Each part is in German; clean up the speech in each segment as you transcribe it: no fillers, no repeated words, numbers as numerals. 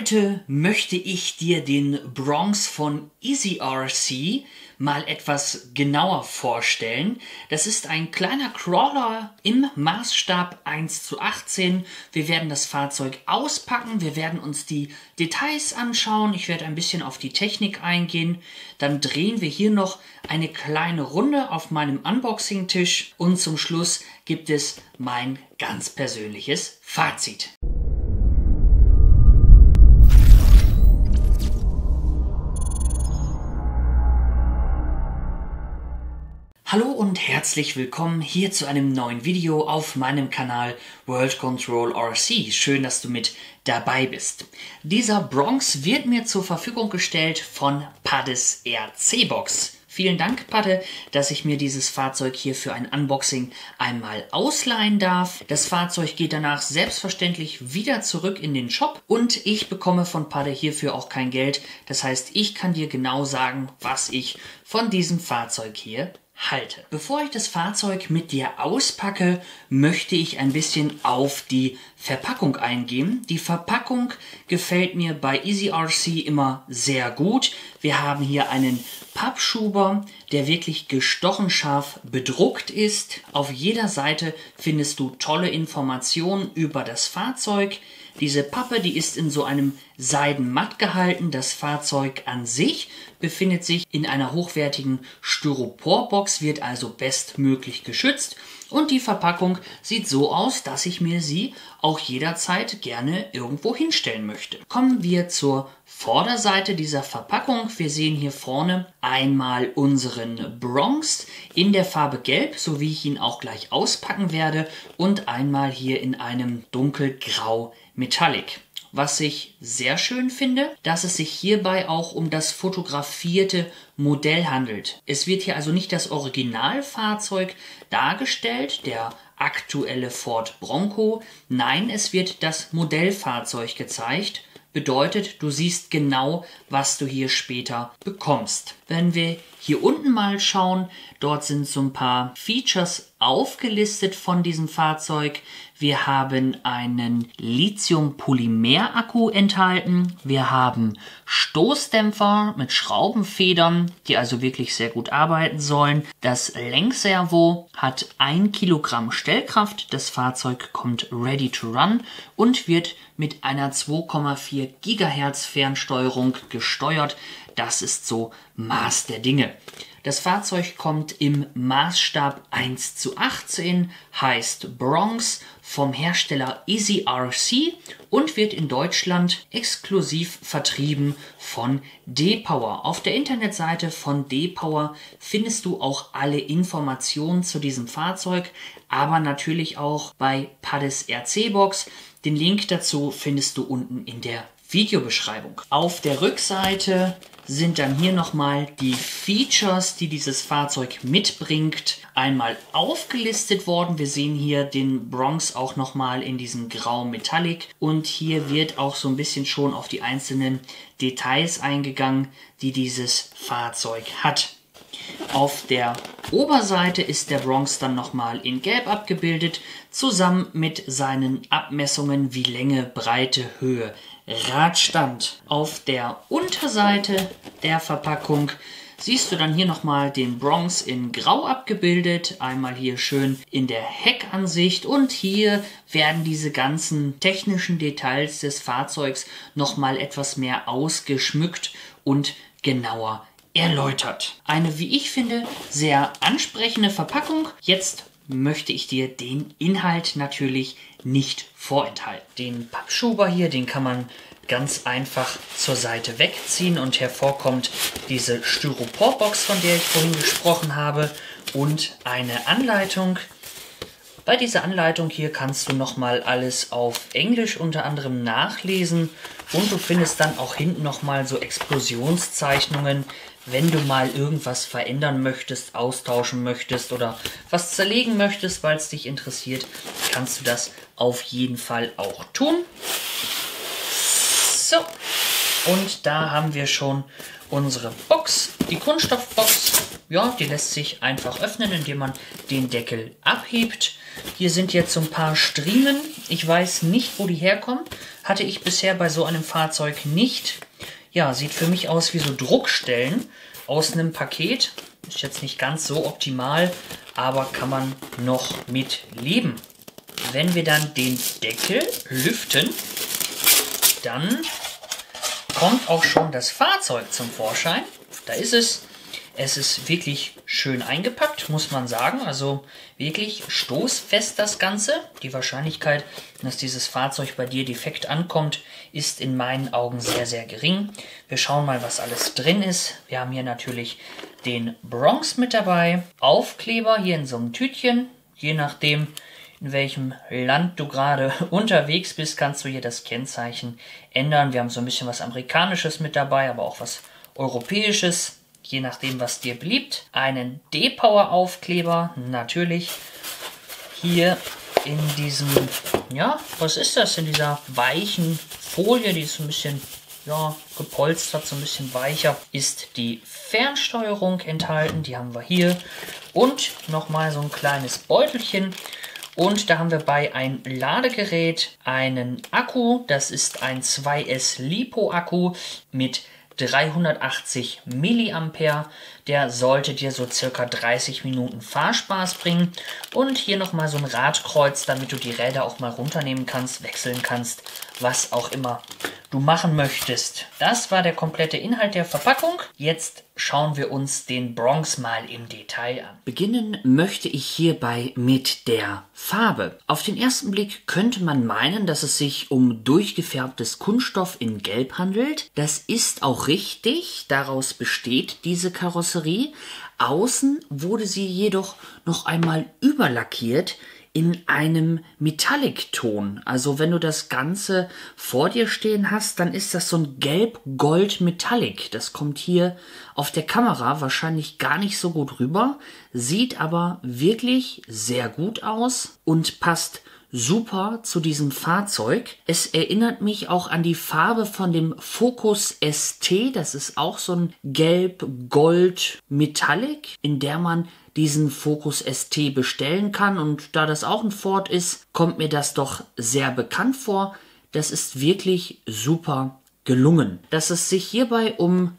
Heute möchte ich dir den Bronx von EasyRC mal etwas genauer vorstellen. Das ist ein kleiner Crawler im Maßstab 1:18. Wir werden das Fahrzeug auspacken, wir werden uns die Details anschauen, ich werde ein bisschen auf die Technik eingehen. Dann drehen wir hier noch eine kleine Runde auf meinem Unboxing-Tisch und zum Schluss gibt es mein ganz persönliches Fazit. Hallo und herzlich willkommen hier zu einem neuen Video auf meinem Kanal World Control RC. Schön, dass du mit dabei bist. Dieser Bronx wird mir zur Verfügung gestellt von Paddes RC-Box. Vielen Dank, Padde, dass ich mir dieses Fahrzeug hier für ein Unboxing einmal ausleihen darf. Das Fahrzeug geht danach selbstverständlich wieder zurück in den Shop und ich bekomme von Padde hierfür auch kein Geld. Das heißt, ich kann dir genau sagen, was ich von diesem Fahrzeug hier halte. Bevor ich das Fahrzeug mit dir auspacke, möchte ich ein bisschen auf die Verpackung eingehen. Die Verpackung gefällt mir bei EasyRC immer sehr gut. Wir haben hier einen Pappschuber, der wirklich gestochen scharf bedruckt ist. Auf jeder Seite findest du tolle Informationen über das Fahrzeug. Diese Pappe, die ist in so einem Seidenmatt gehalten. Das Fahrzeug an sich befindet sich in einer hochwertigen Styroporbox, wird also bestmöglich geschützt. Und die Verpackung sieht so aus, dass ich mir sie auch jederzeit gerne irgendwo hinstellen möchte. Kommen wir zur Vorderseite dieser Verpackung. Wir sehen hier vorne einmal unseren Bronx in der Farbe Gelb, so wie ich ihn auch gleich auspacken werde, und einmal hier in einem dunkelgrau Metallic. Was ich sehr schön finde, dass es sich hierbei auch um das fotografierte Modell handelt. Es wird hier also nicht das Originalfahrzeug dargestellt, der aktuelle Ford Bronco. Nein, es wird das Modellfahrzeug gezeigt. Bedeutet, du siehst genau, was du hier später bekommst. Wenn wir hier unten mal schauen, dort sind so ein paar Features aufgelistet von diesem Fahrzeug. Wir haben einen Lithium-Polymer-Akku enthalten. Wir haben Stoßdämpfer mit Schraubenfedern, die also wirklich sehr gut arbeiten sollen. Das Lenkservo hat 1 Kilogramm Stellkraft. Das Fahrzeug kommt ready to run und wird mit einer 2,4 Gigahertz Fernsteuerung gesteuert. Das ist so Maß der Dinge. Das Fahrzeug kommt im Maßstab 1:18, heißt Bronx, vom Hersteller EasyRC und wird in Deutschland exklusiv vertrieben von D-Power. Auf der Internetseite von D-Power findest du auch alle Informationen zu diesem Fahrzeug, aber natürlich auch bei Paddes RC-Box. Den Link dazu findest du unten in der Videobeschreibung. Auf der Rückseite sind dann hier nochmal die Features, die dieses Fahrzeug mitbringt, einmal aufgelistet worden. Wir sehen hier den Bronx auch nochmal in diesem grau Metallic und hier wird auch so ein bisschen schon auf die einzelnen Details eingegangen, die dieses Fahrzeug hat. Auf der Oberseite ist der Bronx dann nochmal in Gelb abgebildet, zusammen mit seinen Abmessungen wie Länge, Breite, Höhe, Radstand. Auf der Unterseite der Verpackung siehst du dann hier nochmal den Bronx in Grau abgebildet, einmal hier schön in der Heckansicht und hier werden diese ganzen technischen Details des Fahrzeugs nochmal etwas mehr ausgeschmückt und genauer erläutert. Eine, wie ich finde, sehr ansprechende Verpackung. Jetzt möchte ich dir den Inhalt natürlich nicht vorenthalten. Den Pappschuber hier, den kann man ganz einfach zur Seite wegziehen und hervorkommt diese Styroporbox, von der ich vorhin gesprochen habe, und eine Anleitung. Bei dieser Anleitung hier kannst du nochmal alles auf Englisch unter anderem nachlesen und du findest dann auch hinten nochmal so Explosionszeichnungen, wenn du mal irgendwas verändern möchtest, austauschen möchtest oder was zerlegen möchtest, weil es dich interessiert, kannst du das auf jeden Fall auch tun. So, und da haben wir schon unsere Box, die Kunststoffbox. Ja, die lässt sich einfach öffnen, indem man den Deckel abhebt. Hier sind jetzt so ein paar Striemen. Ich weiß nicht, wo die herkommen. hatte ich bisher bei so einem Fahrzeug nicht. Ja, sieht für mich aus wie so Druckstellen aus einem Paket. Ist jetzt nicht ganz so optimal, aber kann man noch mit leben. Wenn wir dann den Deckel lüften, dann kommt auch schon das Fahrzeug zum Vorschein. Da ist es. Es ist wirklich schön eingepackt, muss man sagen. Also wirklich stoßfest das Ganze. Die Wahrscheinlichkeit, dass dieses Fahrzeug bei dir defekt ankommt, ist in meinen Augen sehr, sehr gering. Wir schauen mal, was alles drin ist. Wir haben hier natürlich den Bronx mit dabei. Aufkleber hier in so einem Tütchen. Je nachdem, in welchem Land du gerade unterwegs bist, kannst du hier das Kennzeichen ändern. Wir haben so ein bisschen was Amerikanisches mit dabei, aber auch was Europäisches. Je nachdem, was dir beliebt. Einen D-Power-Aufkleber, natürlich. Hier in diesem, ja, was ist das? In dieser weichen Folie, die ist so ein bisschen, ja, gepolstert, so ein bisschen weicher, ist die Fernsteuerung enthalten. Die haben wir hier. Und nochmal so ein kleines Beutelchen. Und da haben wir bei ein Ladegerät einen Akku. Das ist ein 2S LiPo-Akku mit 380 Milliampere. Der sollte dir so circa 30 Minuten Fahrspaß bringen. Und hier nochmal so ein Radkreuz, damit du die Räder auch mal runternehmen kannst, wechseln kannst, was auch immer du machen möchtest. Das war der komplette Inhalt der Verpackung. Jetzt schauen wir uns den Bronx mal im Detail an. Beginnen möchte ich hierbei mit der Farbe. Auf den ersten Blick könnte man meinen, dass es sich um durchgefärbtes Kunststoff in Gelb handelt. Das ist auch richtig, daraus besteht diese Karosserie. Außen wurde sie jedoch noch einmal überlackiert in einem Metallic-Ton. Also wenn du das Ganze vor dir stehen hast, dann ist das so ein Gelb-Gold-Metallic. Das kommt hier auf der Kamera wahrscheinlich gar nicht so gut rüber, sieht aber wirklich sehr gut aus und passt super zu diesem Fahrzeug. Es erinnert mich auch an die Farbe von dem Focus ST. Das ist auch so ein Gelb-Gold-Metallic, in der man diesen Focus ST bestellen kann. Und da das auch ein Ford ist, kommt mir das doch sehr bekannt vor. Das ist wirklich super gelungen. Dass es sich hierbei um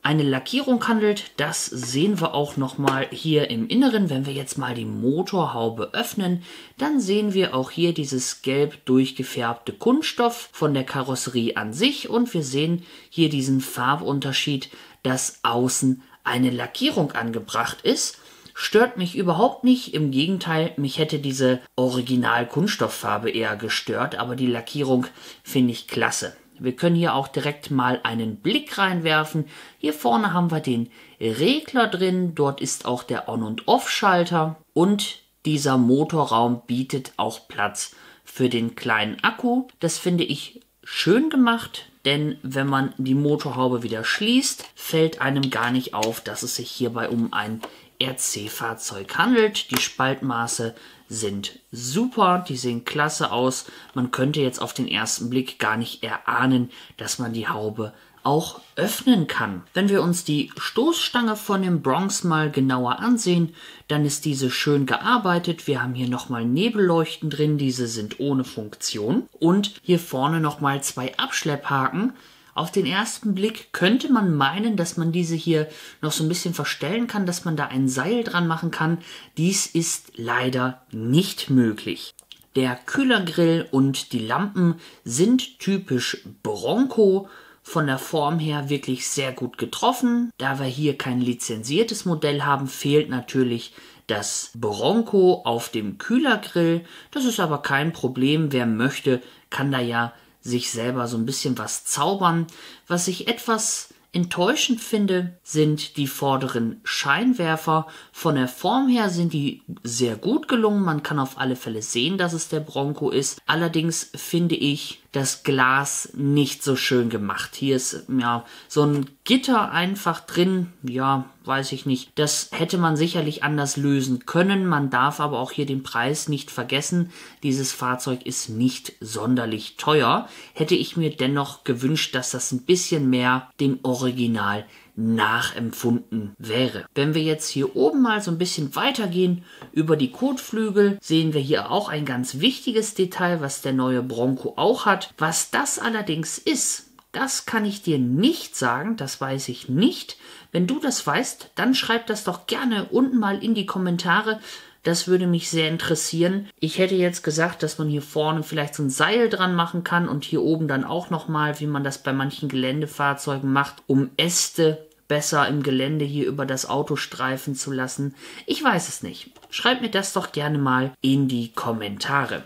eine Lackierung handelt, das sehen wir auch nochmal hier im Inneren. Wenn wir jetzt mal die Motorhaube öffnen, dann sehen wir auch hier dieses gelb durchgefärbte Kunststoff von der Karosserie an sich und wir sehen hier diesen Farbunterschied, dass außen eine Lackierung angebracht ist. Stört mich überhaupt nicht, im Gegenteil, mich hätte diese Original-Kunststofffarbe eher gestört, aber die Lackierung finde ich klasse. Wir können hier auch direkt mal einen Blick reinwerfen. Hier vorne haben wir den Regler drin, dort ist auch der On- und Off-Schalter und dieser Motorraum bietet auch Platz für den kleinen Akku. Das finde ich schön gemacht, denn wenn man die Motorhaube wieder schließt, fällt einem gar nicht auf, dass es sich hierbei um ein RC-Fahrzeug handelt. Die Spaltmaße sind super, die sehen klasse aus. Man könnte jetzt auf den ersten Blick gar nicht erahnen, dass man die Haube auch öffnen kann. Wenn wir uns die Stoßstange von dem Bronx mal genauer ansehen, dann ist diese schön gearbeitet. Wir haben hier nochmal Nebelleuchten drin, diese sind ohne Funktion. Und hier vorne nochmal zwei Abschlepphaken. Auf den ersten Blick könnte man meinen, dass man diese hier noch so ein bisschen verstellen kann, dass man da ein Seil dran machen kann. Dies ist leider nicht möglich. Der Kühlergrill und die Lampen sind typisch Bronco. Von der Form her wirklich sehr gut getroffen. Da wir hier kein lizenziertes Modell haben, fehlt natürlich das Bronco auf dem Kühlergrill. Das ist aber kein Problem. Wer möchte, kann da ja sich selber so ein bisschen was zaubern. Was ich etwas enttäuschend finde, sind die vorderen Scheinwerfer. Von der Form her sind die sehr gut gelungen. Man kann auf alle Fälle sehen, dass es der Bronco ist. Allerdings finde ich das Glas nicht so schön gemacht. Hier ist ja so ein Gitter einfach drin. Ja, weiß ich nicht. Das hätte man sicherlich anders lösen können. Man darf aber auch hier den Preis nicht vergessen. Dieses Fahrzeug ist nicht sonderlich teuer. Hätte ich mir dennoch gewünscht, dass das ein bisschen mehr dem Original nachempfunden wäre. Wenn wir jetzt hier oben mal so ein bisschen weitergehen über die Kotflügel, sehen wir hier auch ein ganz wichtiges Detail, was der neue Bronco auch hat. Was das allerdings ist, das kann ich dir nicht sagen, das weiß ich nicht. Wenn du das weißt, dann schreib das doch gerne unten mal in die Kommentare. Das würde mich sehr interessieren. Ich hätte jetzt gesagt, dass man hier vorne vielleicht so ein Seil dran machen kann und hier oben dann auch nochmal, wie man das bei manchen Geländefahrzeugen macht, um Äste besser im Gelände hier über das Auto streifen zu lassen. Ich weiß es nicht. Schreibt mir das doch gerne mal in die Kommentare.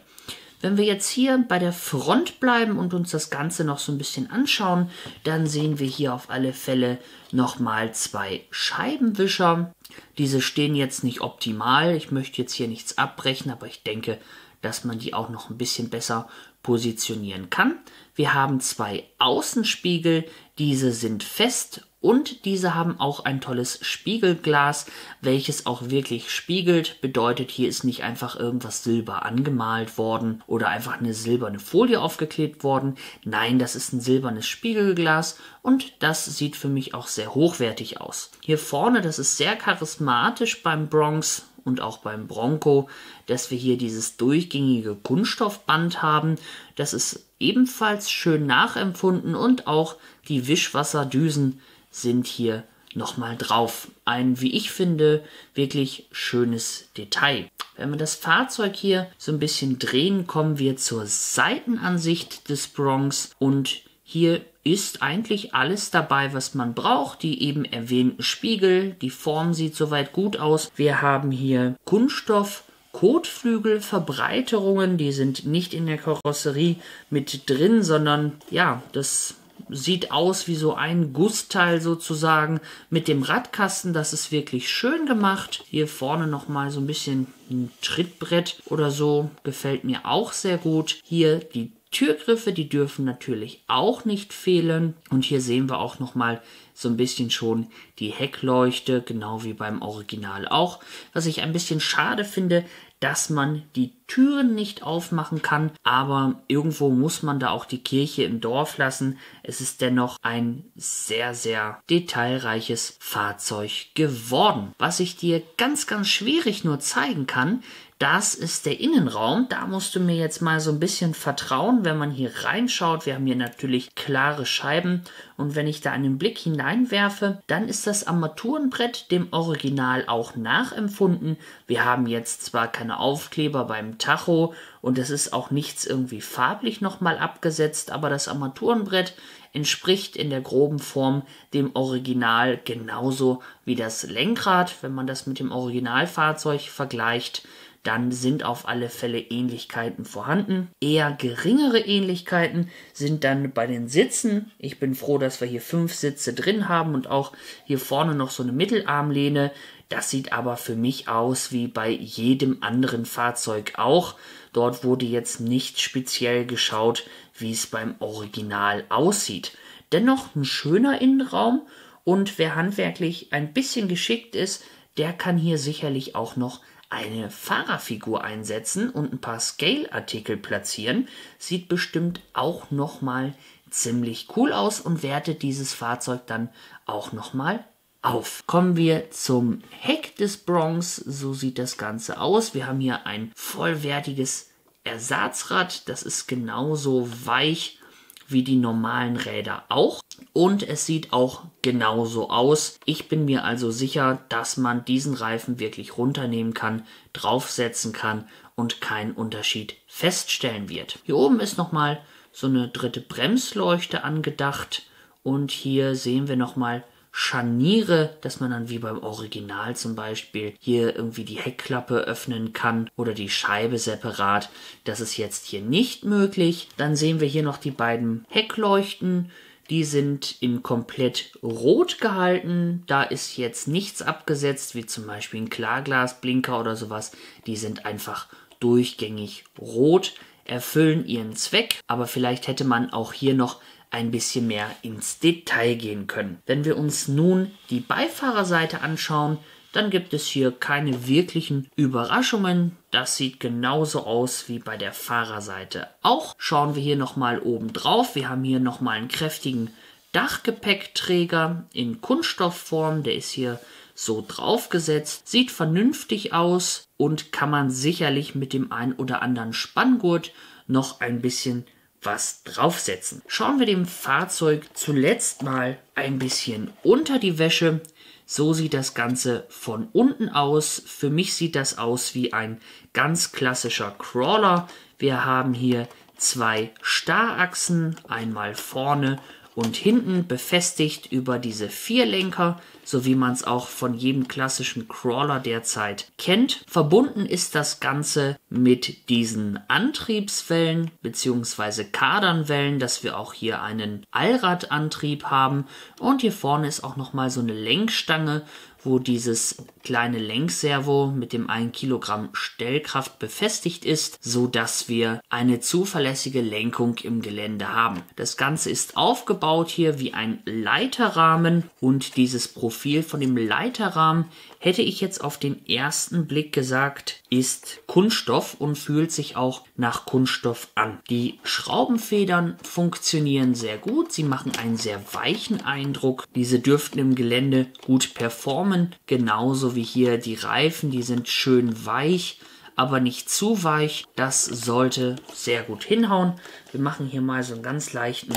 Wenn wir jetzt hier bei der Front bleiben und uns das Ganze noch so ein bisschen anschauen, dann sehen wir hier auf alle Fälle nochmal 2 Scheibenwischer. Diese stehen jetzt nicht optimal. Ich möchte jetzt hier nichts abbrechen, aber ich denke, dass man die auch noch ein bisschen besser positionieren kann. Wir haben 2 Außenspiegel. Diese sind fest und diese haben auch ein tolles Spiegelglas, welches auch wirklich spiegelt. Bedeutet, hier ist nicht einfach irgendwas silber angemalt worden oder einfach eine silberne Folie aufgeklebt worden. Nein, das ist ein silbernes Spiegelglas und das sieht für mich auch sehr hochwertig aus. Hier vorne, das ist sehr charismatisch beim Bronx und auch beim Bronco, dass wir hier dieses durchgängige Kunststoffband haben. Das ist ebenfalls schön nachempfunden und auch die Wischwasserdüsen sind hier nochmal drauf. Ein, wie ich finde, wirklich schönes Detail. Wenn wir das Fahrzeug hier so ein bisschen drehen, kommen wir zur Seitenansicht des Bronx und hier ist eigentlich alles dabei, was man braucht. Die eben erwähnten Spiegel, die Form sieht soweit gut aus. Wir haben hier Kunststoff, Kotflügelverbreiterungen, die sind nicht in der Karosserie mit drin, sondern ja, das sieht aus wie so ein Gussteil sozusagen mit dem Radkasten. Das ist wirklich schön gemacht. Hier vorne nochmal so ein bisschen ein Trittbrett oder so. Gefällt mir auch sehr gut. Hier die Türgriffe, die dürfen natürlich auch nicht fehlen. Und hier sehen wir auch nochmal so ein bisschen schon die Heckleuchte, genau wie beim Original auch. Was ich ein bisschen schade finde, dass man die Türen nicht aufmachen kann, aber irgendwo muss man da auch die Kirche im Dorf lassen. Es ist dennoch ein sehr, sehr detailreiches Fahrzeug geworden. Was ich dir ganz, ganz schwierig nur zeigen kann, das ist der Innenraum. Da musst du mir jetzt mal so ein bisschen vertrauen, wenn man hier reinschaut. Wir haben hier natürlich klare Scheiben und wenn ich da einen Blick hineinwerfe, dann ist das Armaturenbrett dem Original auch nachempfunden. Wir haben jetzt zwar keine Aufkleber beim Tacho und es ist auch nichts irgendwie farblich nochmal abgesetzt, aber das Armaturenbrett entspricht in der groben Form dem Original genauso wie das Lenkrad. Wenn man das mit dem Originalfahrzeug vergleicht, dann sind auf alle Fälle Ähnlichkeiten vorhanden. Eher geringere Ähnlichkeiten sind dann bei den Sitzen. Ich bin froh, dass wir hier 5 Sitze drin haben und auch hier vorne noch so eine Mittelarmlehne. Das sieht aber für mich aus wie bei jedem anderen Fahrzeug auch. Dort wurde jetzt nicht speziell geschaut, wie es beim Original aussieht. Dennoch ein schöner Innenraum und wer handwerklich ein bisschen geschickt ist, der kann hier sicherlich auch noch eine Fahrerfigur einsetzen und ein paar Scale-Artikel platzieren. Sieht bestimmt auch nochmal ziemlich cool aus und wertet dieses Fahrzeug dann auch nochmal auf. Kommen wir zum Heck des Bronx. So sieht das Ganze aus. Wir haben hier ein vollwertiges Ersatzrad. Das ist genauso weich wie die normalen Räder auch. Und es sieht auch genauso aus. Ich bin mir also sicher, dass man diesen Reifen wirklich runternehmen kann, draufsetzen kann und keinen Unterschied feststellen wird. Hier oben ist nochmal so eine dritte Bremsleuchte angedacht. Und hier sehen wir nochmal Scharniere, dass man dann wie beim Original zum Beispiel hier irgendwie die Heckklappe öffnen kann oder die Scheibe separat. Das ist jetzt hier nicht möglich. Dann sehen wir hier noch die beiden Heckleuchten. Die sind in komplett rot gehalten. Da ist jetzt nichts abgesetzt, wie zum Beispiel ein Klarglasblinker oder sowas. Die sind einfach durchgängig rot, erfüllen ihren Zweck. Aber vielleicht hätte man auch hier noch ein bisschen mehr ins Detail gehen können. Wenn wir uns nun die Beifahrerseite anschauen, dann gibt es hier keine wirklichen Überraschungen. Das sieht genauso aus wie bei der Fahrerseite auch. Schauen wir hier nochmal oben drauf. Wir haben hier nochmal einen kräftigen Dachgepäckträger in Kunststoffform, der ist hier so draufgesetzt, sieht vernünftig aus und kann man sicherlich mit dem ein oder anderen Spanngurt noch ein bisschen was draufsetzen. Schauen wir dem Fahrzeug zuletzt mal ein bisschen unter die Wäsche. So sieht das Ganze von unten aus. Für mich sieht das aus wie ein ganz klassischer Crawler. Wir haben hier zwei Starrachsen, einmal vorne und hinten befestigt über diese Vierlenker, so wie man es auch von jedem klassischen Crawler derzeit kennt. Verbunden ist das Ganze mit diesen Antriebswellen bzw. Kardanwellen, dass wir auch hier einen Allradantrieb haben. Und hier vorne ist auch nochmal so eine Lenkstange, wo dieses kleine Lenkservo mit dem 1 Kilogramm Stellkraft befestigt ist, so dass wir eine zuverlässige Lenkung im Gelände haben. Das Ganze ist aufgebaut hier wie ein Leiterrahmen und dieses Profil von dem Leiterrahmen hätte ich jetzt auf den ersten Blick gesagt, ist Kunststoff und fühlt sich auch nach Kunststoff an. Die Schraubenfedern funktionieren sehr gut, sie machen einen sehr weichen Eindruck. Diese dürften im Gelände gut performen, genauso wie hier die Reifen, die sind schön weich, aber nicht zu weich. Das sollte sehr gut hinhauen. Wir machen hier mal so einen ganz leichten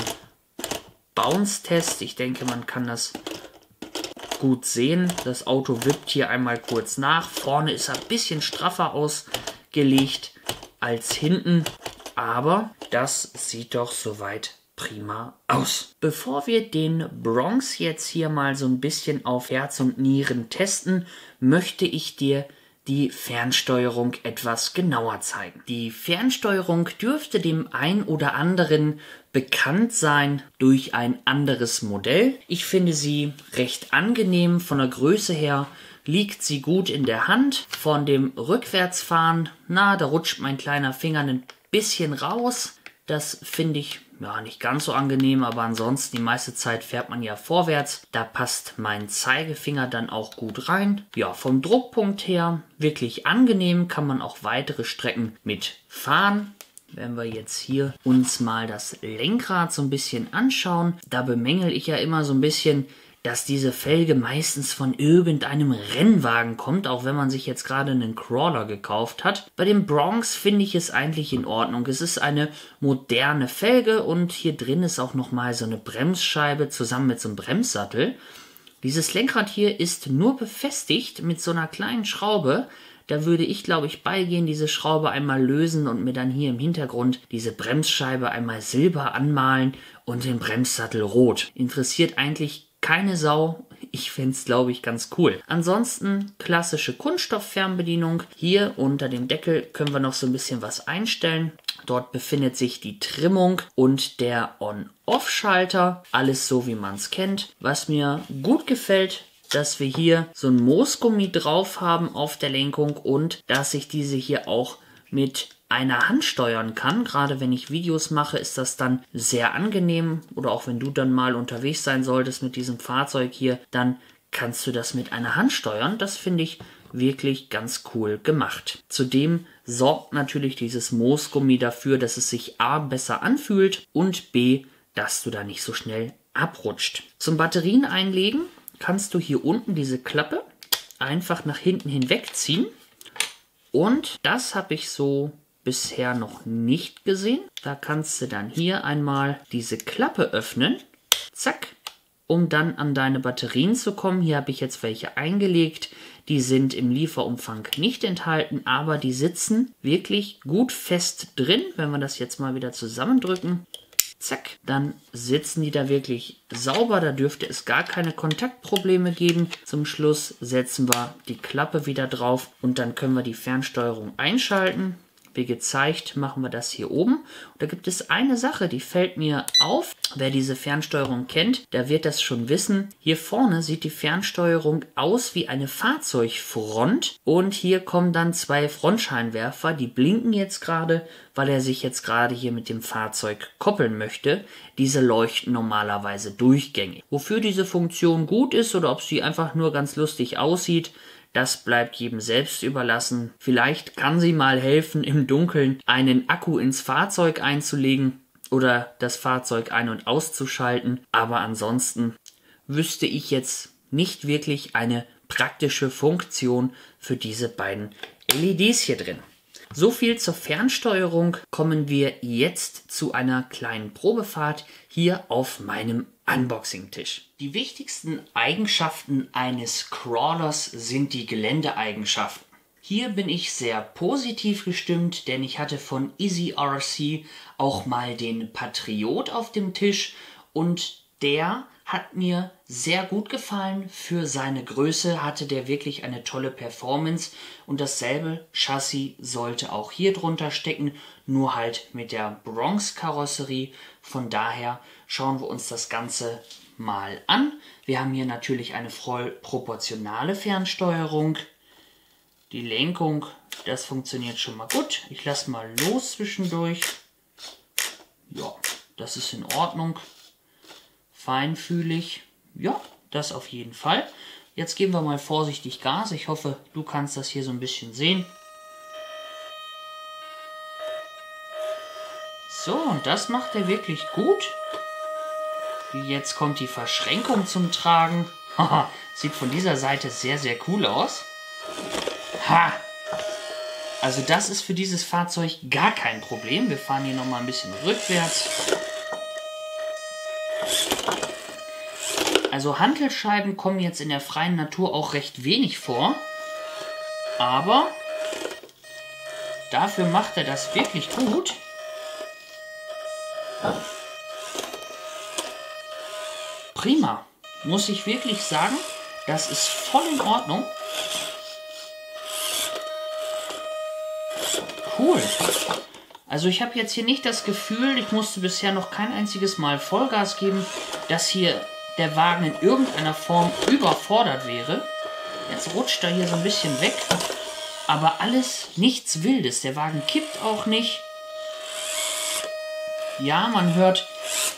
Bounce-Test. Ich denke, man kann das gut sehen. Das Auto wippt hier einmal kurz nach. Vorne ist er ein bisschen straffer ausgelegt als hinten, aber das sieht doch soweit prima aus. Bevor wir den Bronx jetzt hier mal so ein bisschen auf Herz und Nieren testen, möchte ich dir die Fernsteuerung etwas genauer zeigen. Die Fernsteuerung dürfte dem ein oder anderen bekannt sein durch ein anderes Modell. Ich finde sie recht angenehm. Von der Größe her liegt sie gut in der Hand. Von dem Rückwärtsfahren, da rutscht mein kleiner Finger ein bisschen raus. Das finde ich ja nicht ganz so angenehm, aber ansonsten die meiste Zeit fährt man ja vorwärts. Da passt mein Zeigefinger dann auch gut rein. Ja, vom Druckpunkt her wirklich angenehm, kann man auch weitere Strecken mitfahren. Wenn wir jetzt hier uns mal das Lenkrad so ein bisschen anschauen, da bemängel ich ja immer so ein bisschen, dass diese Felge meistens von irgendeinem Rennwagen kommt, auch wenn man sich jetzt gerade einen Crawler gekauft hat. Bei dem Bronx finde ich es eigentlich in Ordnung. Es ist eine moderne Felge und hier drin ist auch nochmal so eine Bremsscheibe zusammen mit so einem Bremssattel. Dieses Lenkrad hier ist nur befestigt mit so einer kleinen Schraube. Da würde ich, glaube ich, beigehen, diese Schraube einmal lösen und mir dann hier im Hintergrund diese Bremsscheibe einmal silber anmalen und den Bremssattel rot. Interessiert eigentlich keine Sau. Ich fände es, glaube ich, ganz cool. Ansonsten klassische Kunststofffernbedienung. Hier unter dem Deckel können wir noch so ein bisschen was einstellen. Dort befindet sich die Trimmung und der On-Off-Schalter. Alles so, wie man es kennt. Was mir gut gefällt, dass wir hier so ein Moosgummi drauf haben auf der Lenkung und dass ich diese hier auch mit einer Hand steuern kann. Gerade wenn ich Videos mache, ist das dann sehr angenehm. Oder auch wenn du dann mal unterwegs sein solltest mit diesem Fahrzeug hier, dann kannst du das mit einer Hand steuern. Das finde ich wirklich ganz cool gemacht. Zudem sorgt natürlich dieses Moosgummi dafür, dass es sich A besser anfühlt und B, dass du da nicht so schnell abrutscht. Zum Batterien einlegen kannst du hier unten diese Klappe einfach nach hinten hinwegziehen. Und das habe ich so bisher noch nicht gesehen. Da kannst du dann hier einmal diese Klappe öffnen. Zack. Um dann an deine Batterien zu kommen. Hier habe ich jetzt welche eingelegt. Die sind im Lieferumfang nicht enthalten, aber die sitzen wirklich gut fest drin. Wenn wir das jetzt mal wieder zusammendrücken, zack, dann sitzen die da wirklich sauber. Da dürfte es gar keine Kontaktprobleme geben. Zum Schluss setzen wir die Klappe wieder drauf und dann können wir die Fernsteuerung einschalten. Wie gezeigt, machen wir das hier oben. Und da gibt es eine Sache, die fällt mir auf. Wer diese Fernsteuerung kennt, der wird das schon wissen. Hier vorne sieht die Fernsteuerung aus wie eine Fahrzeugfront. Und hier kommen dann zwei Frontscheinwerfer. Die blinken jetzt gerade, weil er sich jetzt gerade hier mit dem Fahrzeug koppeln möchte. Diese leuchten normalerweise durchgängig. Wofür diese Funktion gut ist oder ob sie einfach nur ganz lustig aussieht, das bleibt jedem selbst überlassen. Vielleicht kann sie mal helfen, im Dunkeln einen Akku ins Fahrzeug einzulegen. oder das Fahrzeug ein- und auszuschalten. Aber ansonsten wüsste ich jetzt nicht wirklich eine praktische Funktion für diese beiden LEDs hier drin. So viel zur Fernsteuerung. Kommen wir jetzt zu einer kleinen Probefahrt hier auf meinem Unboxing-Tisch. Die wichtigsten Eigenschaften eines Crawlers sind die Geländeeigenschaften. Hier bin ich sehr positiv gestimmt, denn ich hatte von EasyRC auch mal den Patriot auf dem Tisch und der hat mir sehr gut gefallen. Für seine Größe hatte der wirklich eine tolle Performance und dasselbe Chassis sollte auch hier drunter stecken, nur halt mit der Bronx-Karosserie. Von daher schauen wir uns das Ganze mal an. Wir haben hier natürlich eine voll proportionale Fernsteuerung. Die Lenkung, das funktioniert schon mal gut. Ich lasse mal los zwischendurch. Ja, das ist in Ordnung. Feinfühlig. Ja, das auf jeden Fall. Jetzt geben wir mal vorsichtig Gas. Ich hoffe, du kannst das hier so ein bisschen sehen. So, und das macht er wirklich gut. Jetzt kommt die Verschränkung zum Tragen. Haha, sieht von dieser Seite sehr, sehr cool aus. Ha! Also das ist für dieses Fahrzeug gar kein Problem. Wir fahren hier nochmal ein bisschen rückwärts. Also Hantelscheiben kommen jetzt in der freien Natur auch recht wenig vor. Aber dafür macht er das wirklich gut. Prima. Muss ich wirklich sagen, das ist voll in Ordnung. Cool. Also ich habe jetzt hier nicht das Gefühl, ich musste bisher noch kein einziges Mal Vollgas geben, dass hier der Wagen in irgendeiner Form überfordert wäre. Jetzt rutscht er hier so ein bisschen weg. Aber alles nichts Wildes. Der Wagen kippt auch nicht. Ja, man hört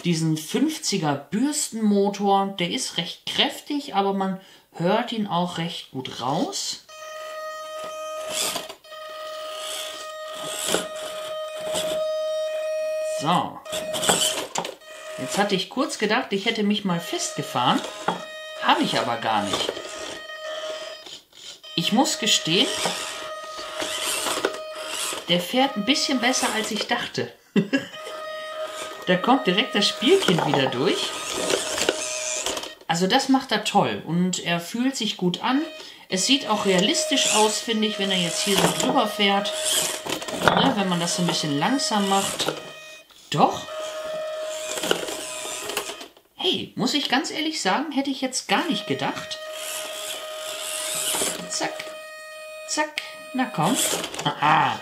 diesen 50er Bürstenmotor. Der ist recht kräftig, aber man hört ihn auch recht gut raus. So. Jetzt hatte ich kurz gedacht, ich hätte mich mal festgefahren. Habe ich aber gar nicht. Ich muss gestehen, der fährt ein bisschen besser, als ich dachte. Da kommt direkt das Spielkind wieder durch. Also das macht er toll und er fühlt sich gut an. Es sieht auch realistisch aus, finde ich, wenn er jetzt hier so drüber fährt. Ne, wenn man das so ein bisschen langsam macht. Doch. Hey, muss ich ganz ehrlich sagen, hätte ich jetzt gar nicht gedacht. Zack. Zack. Na komm. Aha.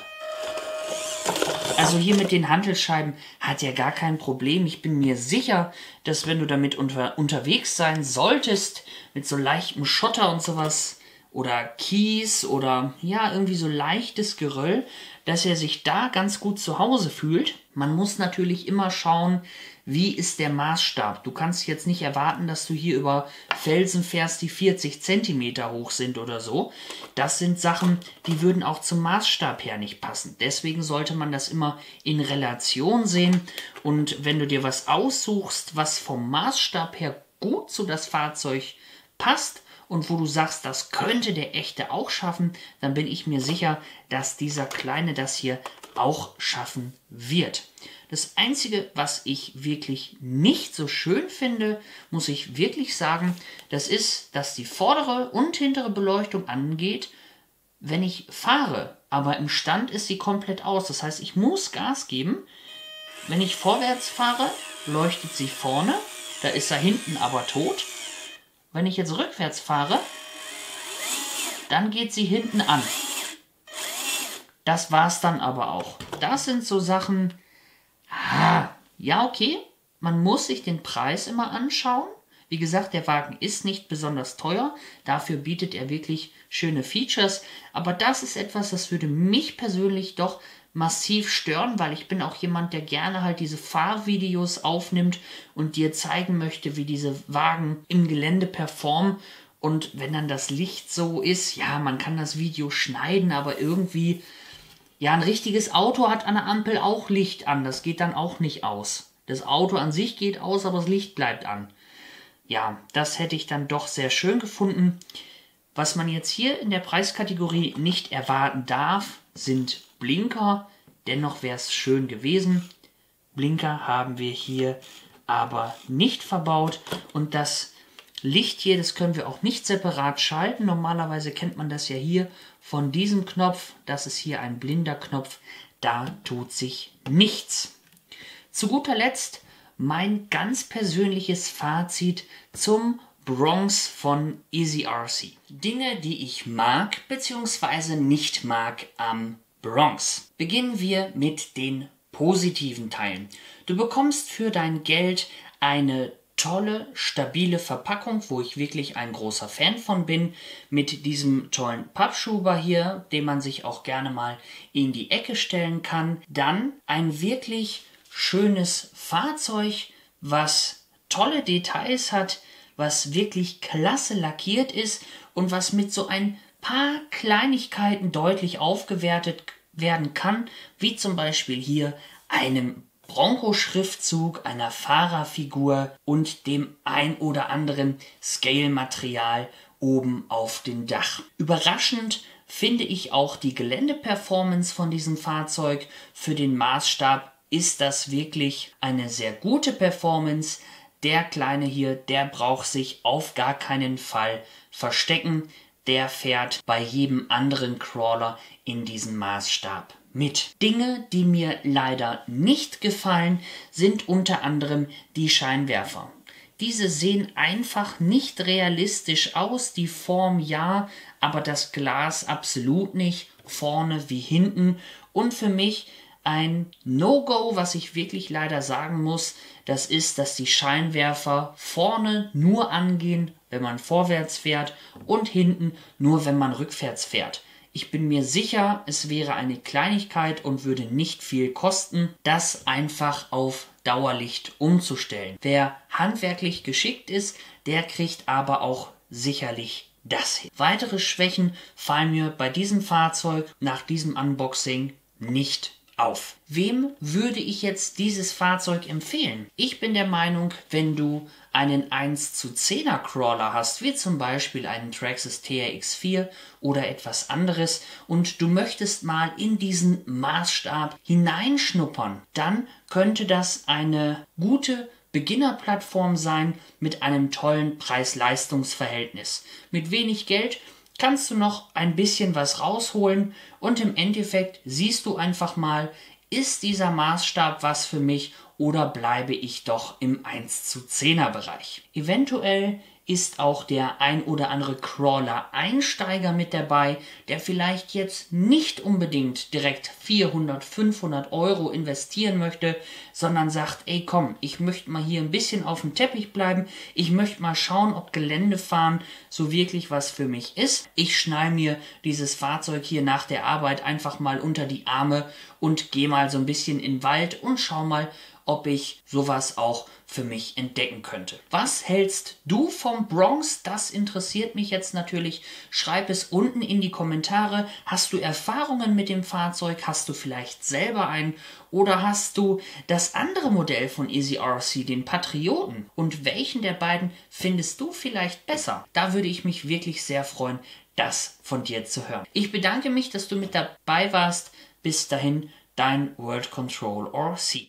Also hier mit den Hantelscheiben hat er gar kein Problem. Ich bin mir sicher, dass wenn du damit unterwegs sein solltest, mit so leichtem Schotter und sowas oder Kies oder ja, irgendwie so leichtes Geröll, dass er sich da ganz gut zu Hause fühlt. Man muss natürlich immer schauen, wie ist der Maßstab. Du kannst jetzt nicht erwarten, dass du hier über Felsen fährst, die 40 cm hoch sind oder so. Das sind Sachen, die würden auch zum Maßstab her nicht passen. Deswegen sollte man das immer in Relation sehen. Und wenn du dir was aussuchst, was vom Maßstab her gut zu das Fahrzeug passt, und wo du sagst, das könnte der echte auch schaffen, dann bin ich mir sicher, dass dieser Kleine das hier auch schaffen wird. Das Einzige, was ich wirklich nicht so schön finde, muss ich wirklich sagen, das ist, dass die vordere und hintere Beleuchtung angeht, wenn ich fahre. Aber im Stand ist sie komplett aus. Das heißt, ich muss Gas geben. Wenn ich vorwärts fahre, leuchtet sie vorne. Da ist er hinten aber tot. Wenn ich jetzt rückwärts fahre, dann geht sie hinten an. Das war's dann aber auch. Das sind so Sachen, ja okay, man muss sich den Preis immer anschauen. Wie gesagt, der Wagen ist nicht besonders teuer, dafür bietet er wirklich schöne Features. Aber das ist etwas, das würde mich persönlich doch massiv stören, weil ich bin auch jemand, der gerne halt diese Fahrvideos aufnimmt und dir zeigen möchte, wie diese Wagen im Gelände performen. Und wenn dann das Licht so ist, ja, man kann das Video schneiden, aber irgendwie Ja, ein richtiges Auto hat an der Ampel auch Licht an, das geht dann auch nicht aus. Das Auto an sich geht aus, aber das Licht bleibt an. Ja, das hätte ich dann doch sehr schön gefunden. Was man jetzt hier in der Preiskategorie nicht erwarten darf, sind Blinker. Dennoch wäre es schön gewesen. Blinker haben wir hier aber nicht verbaut. Und das Licht hier, das können wir auch nicht separat schalten. Normalerweise kennt man das ja hier von diesem Knopf. Das ist hier ein blinder Knopf. Da tut sich nichts. Zu guter Letzt mein ganz persönliches Fazit zum Bronx von EasyRC. Dinge, die ich mag bzw. nicht mag am Bronx. Beginnen wir mit den positiven Teilen. Du bekommst für dein Geld eine tolle, stabile Verpackung, wo ich wirklich ein großer Fan von bin, mit diesem tollen Pappschuber hier, den man sich auch gerne mal in die Ecke stellen kann. Dann ein wirklich schönes Fahrzeug, was tolle Details hat, was wirklich klasse lackiert ist und was mit so ein paar Kleinigkeiten deutlich aufgewertet werden kann, wie zum Beispiel hier einem Bronco-Schriftzug, einer Fahrerfigur und dem ein oder anderen Scale-Material oben auf dem Dach. Überraschend finde ich auch die Geländeperformance von diesem Fahrzeug. Für den Maßstab ist das wirklich eine sehr gute Performance. Der Kleine hier, der braucht sich auf gar keinen Fall verstecken. Der fährt bei jedem anderen Crawler in diesem Maßstab mit. Dinge, die mir leider nicht gefallen, sind unter anderem die Scheinwerfer. Diese sehen einfach nicht realistisch aus, die Form ja, aber das Glas absolut nicht, vorne wie hinten. Und für mich ein No-Go, was ich wirklich leider sagen muss, das ist, dass die Scheinwerfer vorne nur angehen, wenn man vorwärts fährt und hinten nur, wenn man rückwärts fährt. Ich bin mir sicher, es wäre eine Kleinigkeit und würde nicht viel kosten, das einfach auf Dauerlicht umzustellen. Wer handwerklich geschickt ist, der kriegt aber auch sicherlich das hin. Weitere Schwächen fallen mir bei diesem Fahrzeug nach diesem Unboxing nicht auf. Wem würde ich jetzt dieses Fahrzeug empfehlen? Ich bin der Meinung, wenn du einen 1:10er Crawler hast, wie zum Beispiel einen Traxxas TRX4 oder etwas anderes und du möchtest mal in diesen Maßstab hineinschnuppern, dann könnte das eine gute Beginnerplattform sein mit einem tollen Preis-Leistungs-Verhältnis. Mit wenig Geld kannst du noch ein bisschen was rausholen und im Endeffekt siehst du einfach mal, ist dieser Maßstab was für mich oder bleibe ich doch im 1:10er Bereich. Eventuell ist auch der ein oder andere Crawler-Einsteiger mit dabei, der vielleicht jetzt nicht unbedingt direkt 400, 500 Euro investieren möchte, sondern sagt, ey komm, ich möchte mal hier ein bisschen auf dem Teppich bleiben, ich möchte mal schauen, ob Geländefahren so wirklich was für mich ist. Ich schnall mir dieses Fahrzeug hier nach der Arbeit einfach mal unter die Arme und gehe mal so ein bisschen in den Wald und schau mal, ob ich sowas auch für mich entdecken könnte. Was hältst du vom Bronx? Das interessiert mich jetzt natürlich. Schreib es unten in die Kommentare. Hast du Erfahrungen mit dem Fahrzeug? Hast du vielleicht selber einen? Oder hast du das andere Modell von EasyRC, den Patrioten? Und welchen der beiden findest du vielleicht besser? Da würde ich mich wirklich sehr freuen, das von dir zu hören. Ich bedanke mich, dass du mit dabei warst. Bis dahin, dein World Control RC.